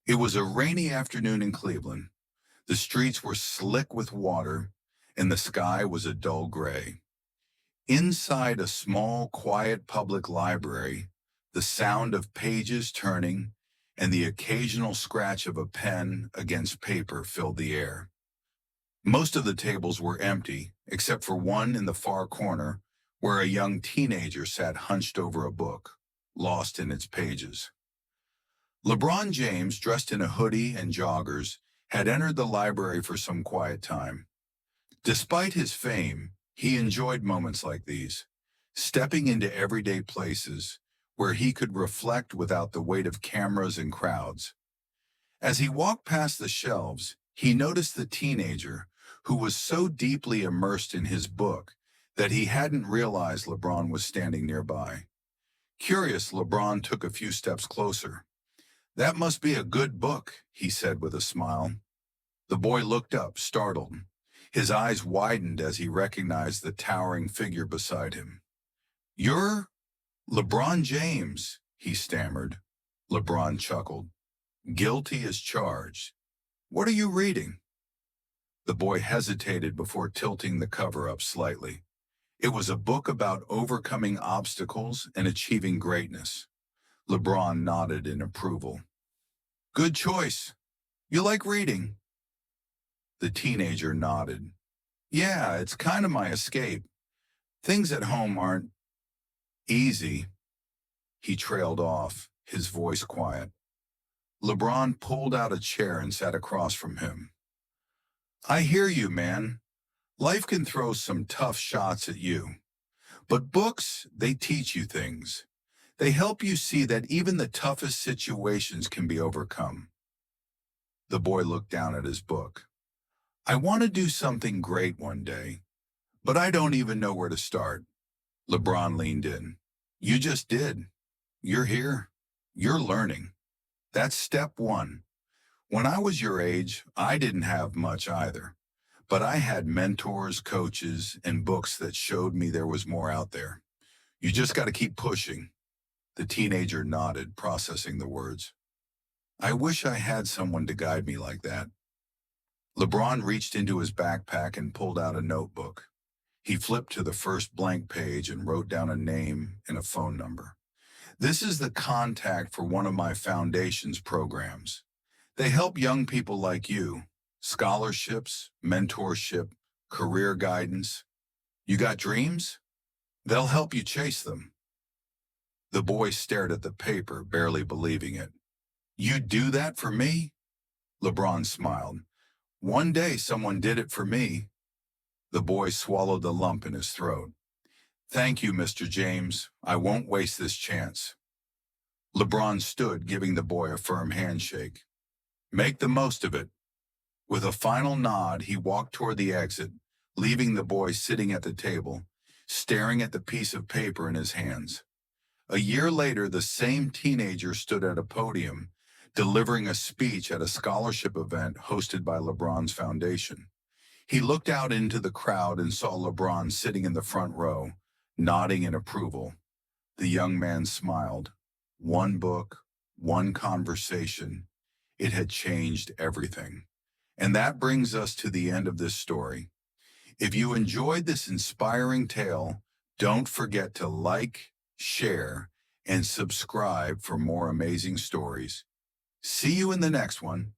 It was a rainy afternoon in Cleveland. The streets were slick with water, and the sky was a dull gray. Inside a small, quiet public library, the sound of pages turning and the occasional scratch of a pen against paper filled the air. Most of the tables were empty, except for one in the far corner where a young teenager sat hunched over a book, lost in its pages. LeBron James, dressed in a hoodie and joggers, had entered the library for some quiet time. Despite his fame, he enjoyed moments like these, stepping into everyday places where he could reflect without the weight of cameras and crowds. As he walked past the shelves, he noticed the teenager who was so deeply immersed in his book that he hadn't realized LeBron was standing nearby. Curious, LeBron took a few steps closer. "That must be a good book," he said with a smile. The boy looked up, startled. His eyes widened as he recognized the towering figure beside him. "You're LeBron James," he stammered. LeBron chuckled. "Guilty as charged. What are you reading?" The boy hesitated before tilting the cover up slightly. It was a book about overcoming obstacles and achieving greatness. LeBron nodded in approval. "Good choice. You like reading?" The teenager nodded. "Yeah, it's kind of my escape. Things at home aren't easy." He trailed off, his voice quiet. LeBron pulled out a chair and sat across from him. "I hear you, man. Life can throw some tough shots at you. But books, they teach you things. They help you see that even the toughest situations can be overcome." The boy looked down at his book. "I want to do something great one day, but I don't even know where to start." LeBron leaned in. "You just did. You're here. You're learning. That's step one. When I was your age, I didn't have much either, but I had mentors, coaches, and books that showed me there was more out there. You just got to keep pushing." The teenager nodded, processing the words. "I wish I had someone to guide me like that." LeBron reached into his backpack and pulled out a notebook. He flipped to the first blank page and wrote down a name and a phone number. "This is the contact for one of my foundation's programs. They help young people like you. Scholarships, mentorship, career guidance. You got dreams? They'll help you chase them." The boy stared at the paper, barely believing it. "You'd do that for me?" LeBron smiled. "One day someone did it for me." The boy swallowed the lump in his throat. "Thank you, Mr. James. I won't waste this chance." LeBron stood, giving the boy a firm handshake. "Make the most of it." With a final nod, he walked toward the exit, leaving the boy sitting at the table, staring at the piece of paper in his hands. A year later, the same teenager stood at a podium, delivering a speech at a scholarship event hosted by LeBron's foundation. He looked out into the crowd and saw LeBron sitting in the front row, nodding in approval. The young man smiled. One book, one conversation. It had changed everything. And that brings us to the end of this story. If you enjoyed this inspiring tale, don't forget to like, share, and subscribe for more amazing stories. See you in the next one.